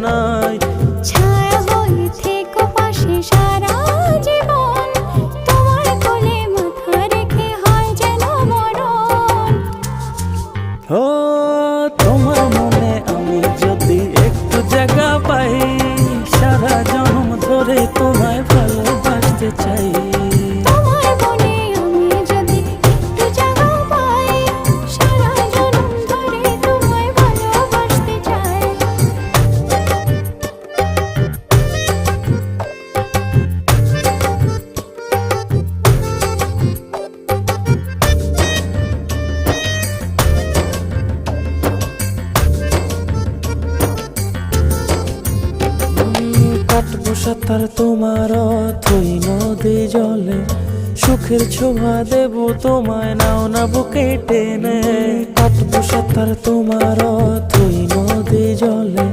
নাই। ছায়া হয়ে থেকো পাশে সারা জীবন, তোমার কোলে মাথা রেখে হয় যেন মরণ। ও তোমার মনে আমি যদি একটু জায়গা পাই, সারা জন্ম ধরে তোমায় ভালোবাসতে চাই। তোমার মনে আমি যদি একটু জায়গা পাই, সারা জন্ম ধরে তোমায় ভালোবাসতে চাই। কাটবো সাঁতার তোমার অথই নদী জলে, সুখের ছোঁয়া দেব তোমায়, নাও না বুকে টেনে। কাটবো সাঁতার তোমার অথই নদী জলে,